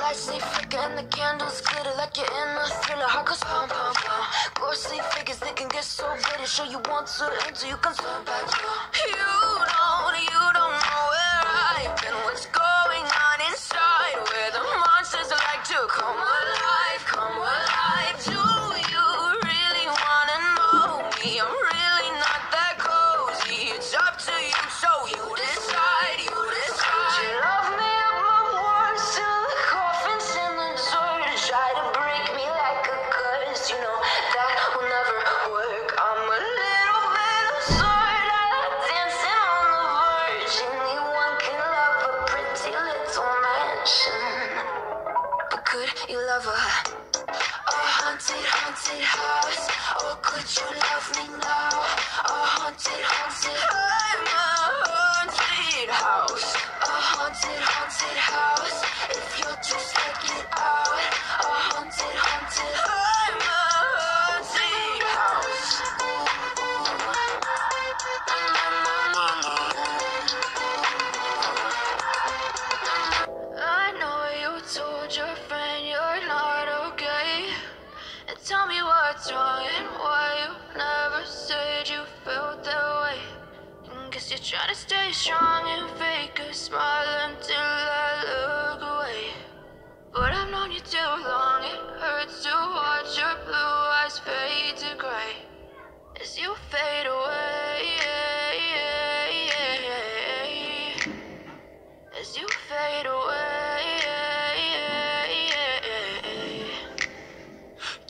lights they flicker and the candles glitter like you're in a thriller. Heart goes pound, pound, pound. Ghostly figures, they can get so bitter. Show you want to until you can turn back. You don't know where I've been. What's going on inside? Where the monsters like to come alive, come alive. Do you really wanna know me? I'm really not that cozy. It's up to you, so you decide, you decide. You love me up my words till the coffin's in the dirt. Try to break me like a curse, you know that will never work. I'm a little bit absurd. I like dancing on the verge. Anyone can love a pretty little mansion, but could you love a haunted, haunted house? Or could you love me now? A haunted, haunted, I'm a haunted house. A haunted, haunted house. If you're just like it out. A haunted, haunted, I'm a haunted house. I know you told your friend you're not okay. And tell me what's wrong and why you never said you felt that way. Guess you're trying to stay strong and fake a smile until I look away. But I've known you too long, it hurts to watch your blue eyes fade to gray as you fade away. As you fade away.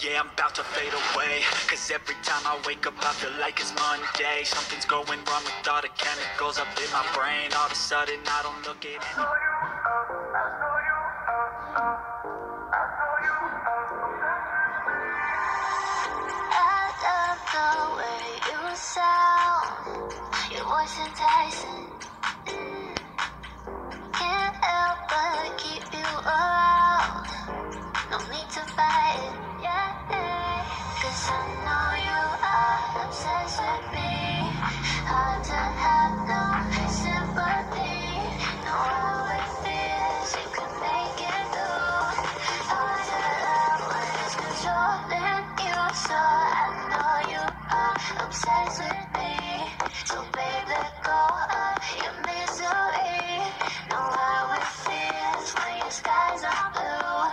Yeah, I'm about to fade away, cause every time I wake up I feel like it's Monday. Something's going wrong with all the chemicals up in my brain. All of a sudden I don't look at it. I love the way you sound. Your voice enticing. Can't help but keep you around. No need to fight it, yeah. Cause I know you are obsessed with me. Hard to have no sympathy. Know how it feels, you can make it through. Hard to love when it's controlling you. So I know you are obsessed with me. So babe, let go of your misery. Know how it feels when your skies are blue.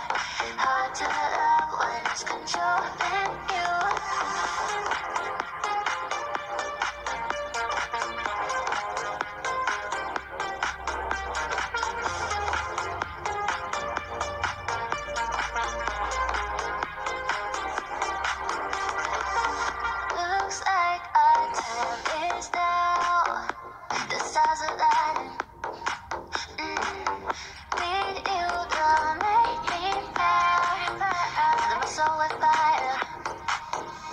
Hard to love when it's controlling you. Looks like our time is now. The stars are lighting. Need you to make me mad. Fill my soul with fire.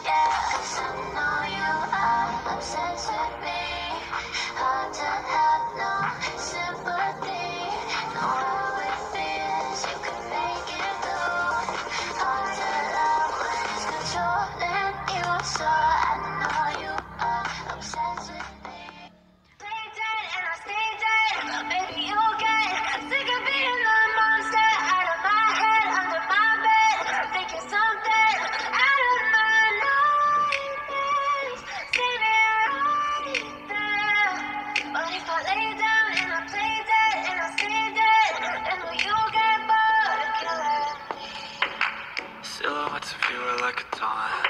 Yeah, 'cause I know you are obsessed with me. Hard to have no sympathy. Know how it feels, you can make it through. Hard to love when it's controlling you. So I know you are obsessed with me. Play dead and I stay dead. Maybe you'll get sick of being the monster out of my head, under my bed, thinking something out of my nightmares. See me right there. But if I lay down and I play dead and I stay dead, then will you get bored of killing me? Silhouettes of you are like a taunt.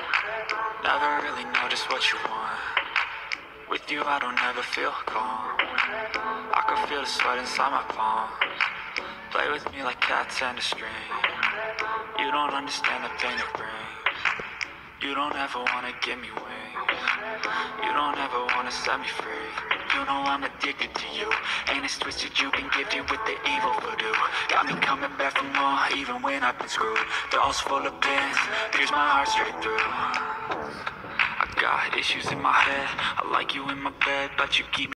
Never really know just what you want. With you I don't ever feel calm. I can feel the sweat inside my palm. Play with me like cats and a string. You don't understand the pain it brings. You don't ever wanna give me wings. You don't ever wanna set me free. You know I'm addicted to you. Ain't it's twisted, you've been gifted with the evil voodoo. Got me coming back for more, even when I've been screwed. Dolls full of pins, pierce my heart straight through. I got issues in my head, I like you in my bed, but you keep me